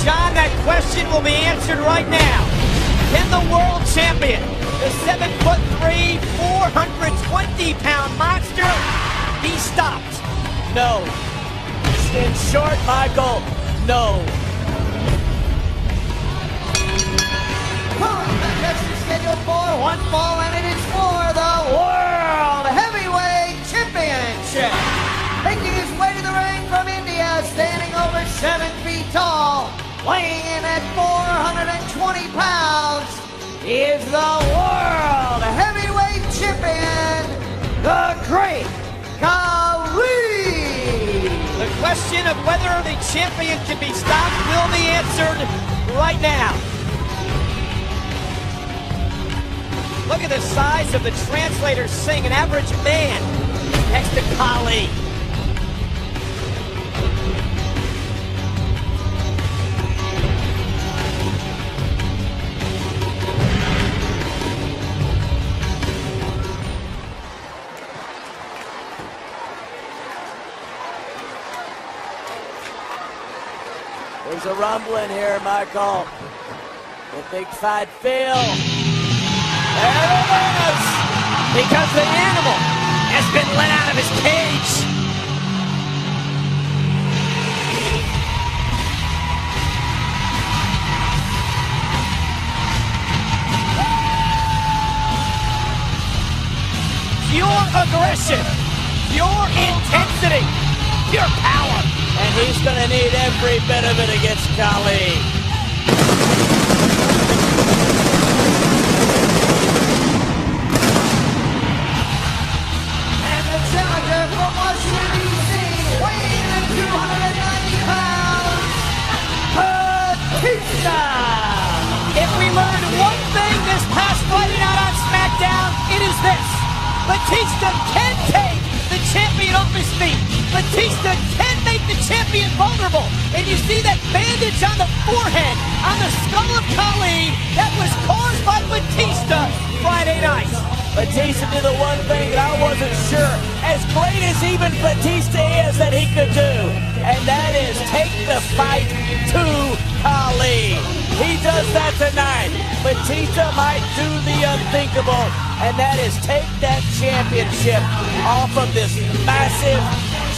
John, that question will be answered right now. Can the world champion, the 7'3", 420-pound monster, be stopped? No. In short, Michael, no. The test is scheduled for one fall, and it is for the World Heavyweight Championship. Making his way to the ring from India, standing over 7 feet tall, weighing in at 420 pounds, is the World Heavyweight Champion, the Great Khali. The question of whether the champion can be stopped will be answered right now. Look at the size of the translator saying an average man next to Khali. There's a rumbling here, Michael. The big fight Phil. There it is! Because the animal has been let out of his cage. Pure aggression, pure intensity, pure power. And he's going to need every bit of it against Khali. And the challenger from Washington, D.C., weighing in at 290 pounds, Batista. If we learned one thing this past Friday night on SmackDown, it is this. Batista can take the champion off his feet. Batista can make the champion vulnerable. And you see that bandage on the forehead, on the skull of Khali, that was caused by Batista Friday night. Batista did the one thing that I wasn't sure, as great as even Batista is, that he could do. And that is take the fight to Khali. He does that tonight. Batista might do the unthinkable, and that is take that championship off of this massive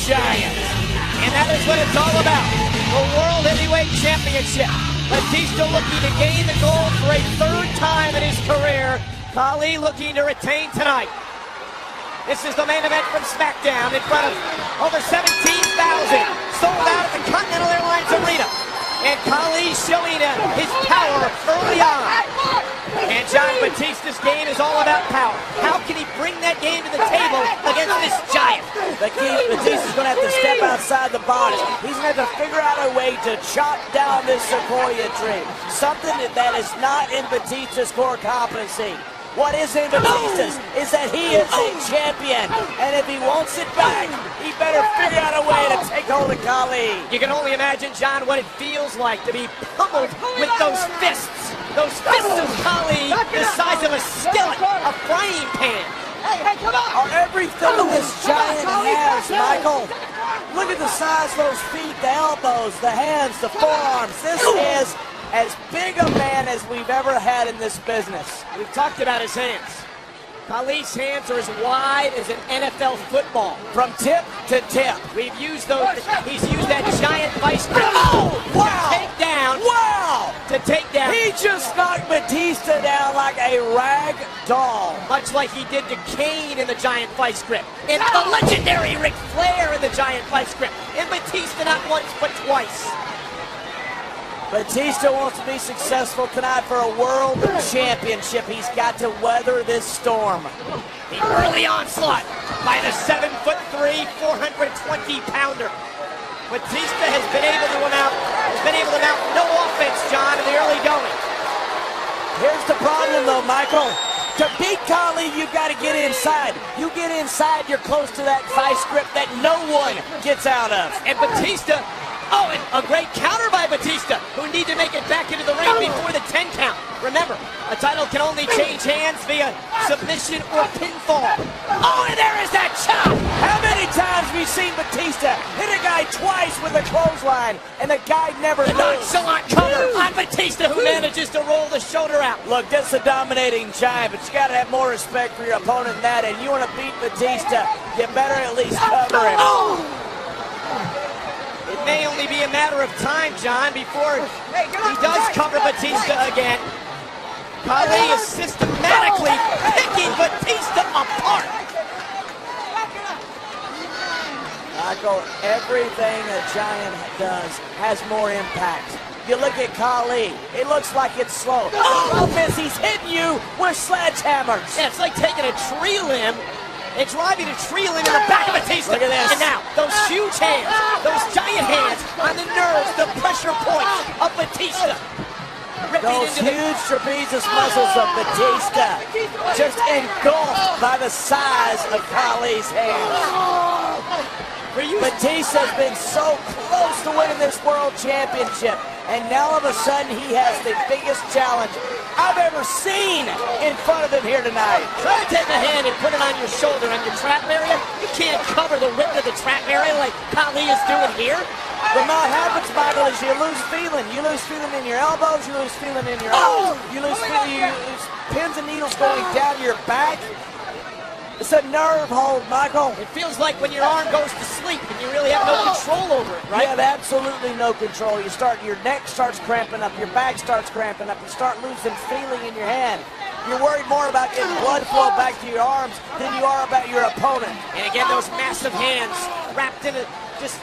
giant. And that is what it's all about. The World Heavyweight Championship. Batista looking to gain the gold for a third time in his career. Khali looking to retain tonight. This is the main event from SmackDown in front of over 17,000. Sold out at the Continental Airlines Arena. And Khali showing his power early on. And John, Batista's game is all about power. How can he bring that game to the table against this giant? Batista's going to have to step outside the box. He's going to have to figure out a way to chop down this sequoia tree. Something that is not in Batista's core competency. What is in Batista's is that he is a champion. And if he wants it back, he better figure out a way to take hold of Khali. You can only imagine, John, what it feels like to be pummeled with those fists. Those fists of Khali the size of a skillet, a frying pan. Hey, come on! Are everything this giant has, Michael. Look at the size of those feet, the elbows, the hands, the forearms. This is as big a man as we've ever had in this business. We've talked about his hands. Khali's hands are as wide as an NFL football. From tip to tip. We've used those. He's used that giant vice grip. Oh, wow! To take down. Wow! To take down. He just knocked Batista down like a rag doll. Much like he did to Kane in the giant vice grip. And the legendary Ric Flair in the giant vice grip. And Batista not once but twice. Batista wants to be successful tonight for a world championship. He's got to weather this storm. The early onslaught by the 7'3", 420-pounder. Batista has been able to mount no offense, John, in the early going. Here's the problem, though, Michael. To beat Khali, you've got to get inside. You get inside, you're close to that vice grip that no one gets out of. And Batista Oh, and a great counter by Batista, who need to make it back into the ring before the 10 count. Remember, a title can only change hands via submission or pinfall. Oh, and there is that chop! How many times have we seen Batista hit a guy twice with a clothesline, and the guy never The moves? nonchalant cover on Batista, who manages to roll the shoulder out. Look, that's a dominating giant, but you got to have more respect for your opponent than that, and you want to beat Batista, you better at least cover him. Oh! It may only be a matter of time, John, before he does cover Batista again. Khali is systematically picking Batista apart. Michael, everything a giant does has more impact. You look at Khali, it looks like it's slow. The problem is he's hitting you with sledgehammers. Yeah, it's like taking a tree limb and driving a tree limb in the back of Batista. Look at this. And now, those huge hands, those giant hands on the nerves, the pressure points of Batista. Ripping Those into the huge trapezius muscles of Batista just engulfed by the size of Khali's hands. Batista's been so close to winning this world championship, and now all of a sudden he has the biggest challenge I've ever seen in front of him here tonight. Try to take a hand and put it on your shoulder, on your trap area. You can't cover the width of the trap area like Khali is doing here. But what happens, Michael, is you lose feeling. You lose feeling in your elbows, you lose feeling in your arms, you lose feeling, you lose pins and needles going down your back. It's a nerve hold, Michael. It feels like when your arm goes to sleep and you really have no control over it, right? You have absolutely no control. Your neck starts cramping up, your back starts cramping up, you start losing feeling in your hand. You're worried more about getting blood flow back to your arms than you are about your opponent. And again, those massive hands wrapped into, just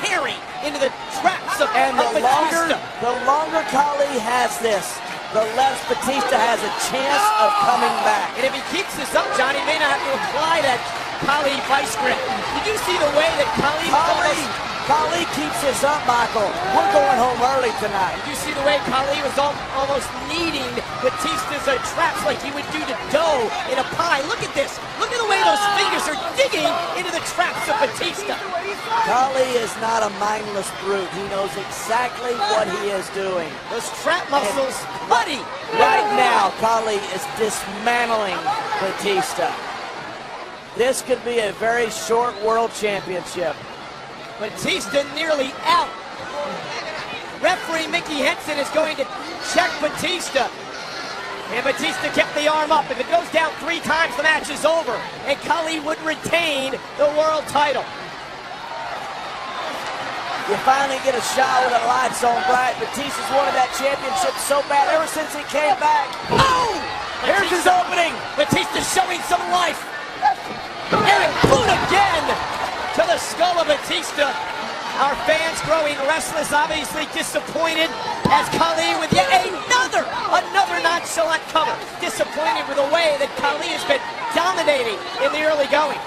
tearing into the traps of Batista. The longer Khali has this, the less Batista has a chance of coming back. And if he keeps this up, John, he may not have to apply that Khali vice grip. Did you see the way that Khali keeps this up, Michael. We're going home early tonight. Did you see the way Khali was almost kneading Batista's traps like he would do to dough in a pie? Look at this. Look at the way those fingers are digging into the traps of Batista. Khali is not a mindless brute. He knows exactly what he is doing. Those trap muscles, buddy. Right now, Khali is dismantling Batista. This could be a very short world championship. Batista nearly out. Referee Mickey Henson is going to check Batista. And Batista kept the arm up. If it goes down 3 times, the match is over. And Khali would retain the world title. You finally get a shot with the lights on bright. Batista's wanted that championship so bad ever since he came back. Oh! Here's his opening. Batista showing some life. Eric boot again to the skull of Batista. Our fans growing restless, obviously disappointed as Khali with yet another nonchalant cover. Disappointed with the way that Khali has been dominating in the early going.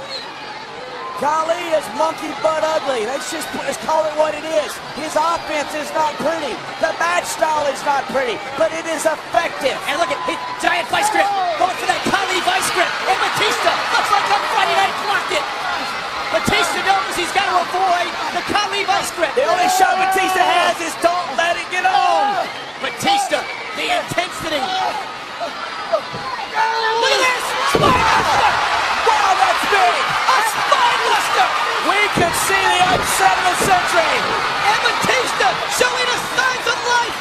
Khali is monkey butt ugly. Let's call it what it is. His offense is not pretty. The match style is not pretty, but it is effective. And look at his giant vice grip. Going for that Khali vice grip. And Batista looks like on Friday night blocked it. Batista knows he's got to avoid the Khali vice grip. The only shot Batista has is don't let it get on. Batista, the intensity. Look at this. Spinebuster. Wow, that's big. A spinebuster. We could see the upset of the century. And Batista showing us signs of life.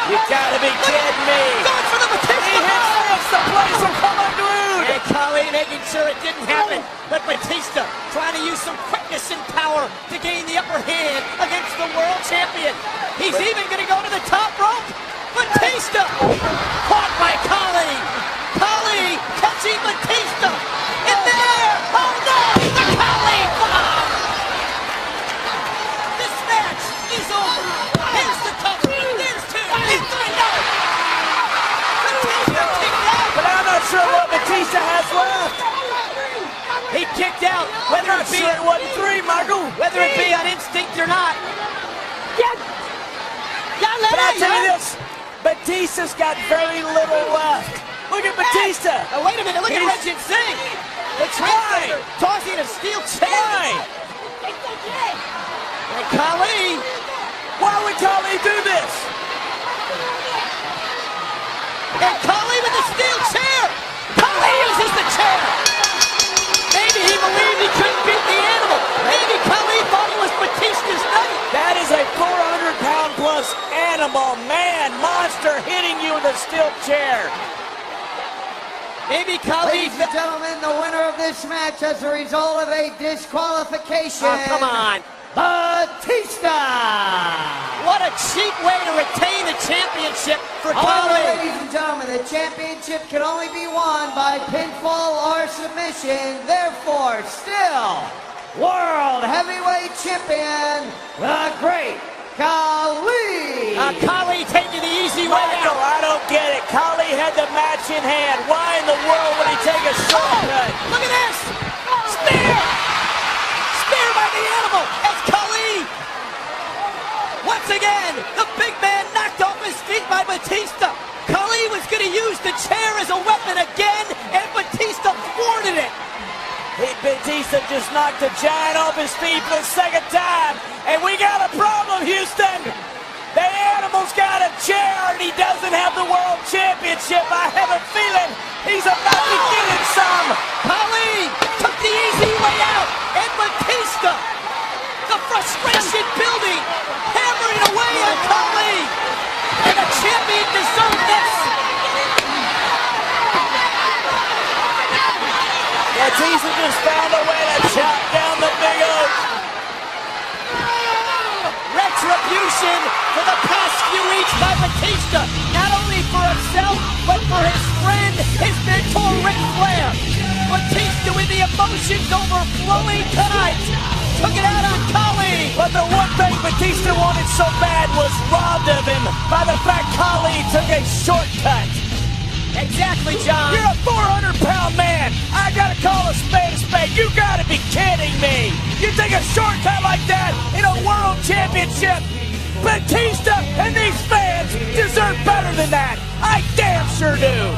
You gotta be kidding me. Going for the Batista. He hits the place will come unglued. And Khali making sure it didn't happen. But Batista trying to use some quickness and power to gain the upper hand against the world champion. He's even going to go to the top rope. Batista caught by Khali. Khali catching Batista. And there, oh no, the Khali bomb. This match is over. Here's the cover. There's 2. There's 3. No. Batista kicked out. But I'm not sure what Batista has left. He kicked out, whether it be it wasn't 3, Michael. Whether it be on instinct or not. But I'll tell you this, Batista's got very little left. Look at Batista. Oh, wait a minute, look at Reggie Singh. The transmitter tossing a steel chair. And Khali Why would Khali do this? And Khali with the steel chair. Khali uses the chair. Maybe he believed he couldn't beat the animal. Maybe Khali thought it was Batista's night. That is a 400-pound plus animal, man, monster hitting you with a steel chair. Maybe Khali... Ladies and gentlemen, the winner of this match as a result of a disqualification. Oh, come on. Batista! What a cheap way to retain the championship for All Khali. right, ladies and gentlemen, the championship can only be won by pinfall or submission. Therefore, still, World Heavyweight Champion, the Great Khali! Khali taking the easy way Michael, out. I don't get it. Khali had the match in hand. Why in the world would he take a shortcut? Look at this. Spear. Spear by the animal. As Khali, once again, the big man knocked off his feet by Batista. Khali was going to use the chair as a weapon again, and Batista thwarted it. Batista just knocked the giant off his feet for the second time. And we got a problem, Houston. The animal's got a chair and he doesn't have the world championship. I have a feeling he's about to get it some. Khali took the easy way out, and Batista, the frustration building, hammering away on Khali. And the champion deserved this. Batista just found a way to chop down the big oak. Retribution for the past few weeks by Batista, not only for himself, but for his friend, his mentor, Ric Flair. Batista with the emotions overflowing tonight, took it out on Khali. But the one thing Batista wanted so bad was robbed of him by the fact Khali took a shortcut. Exactly, John. You're a 400-pound man. I gotta call a spade a spade. You gotta be kidding me. You take a shortcut like that in a world championship. Batista and these fans deserve better than that. I damn sure do.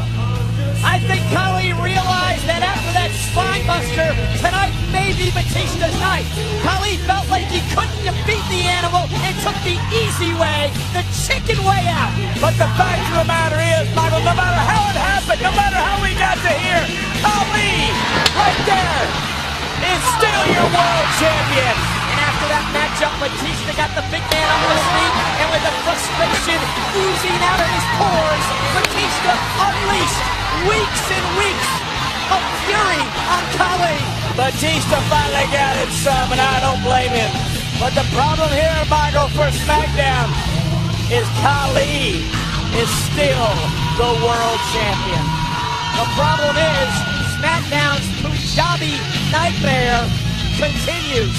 I think Khali realized that after that spine buster, tonight may be Batista's night. Khali felt like he couldn't defeat the animal and took the easy way, the chicken way out. But the fact of the matter is, Michael, no matter how it happened, no matter how we got to here, Khali, right there, is still your world champion. And after that matchup, Batista got the big man on his feet, and with the frustration oozing out of his pores, Batista unleashed weeks and weeks of fury on Khali. Batista finally got it some, and I don't blame him. But the problem here, Michael, for SmackDown is Khali is still the world champion. The problem is SmackDown's Punjabi nightmare continues.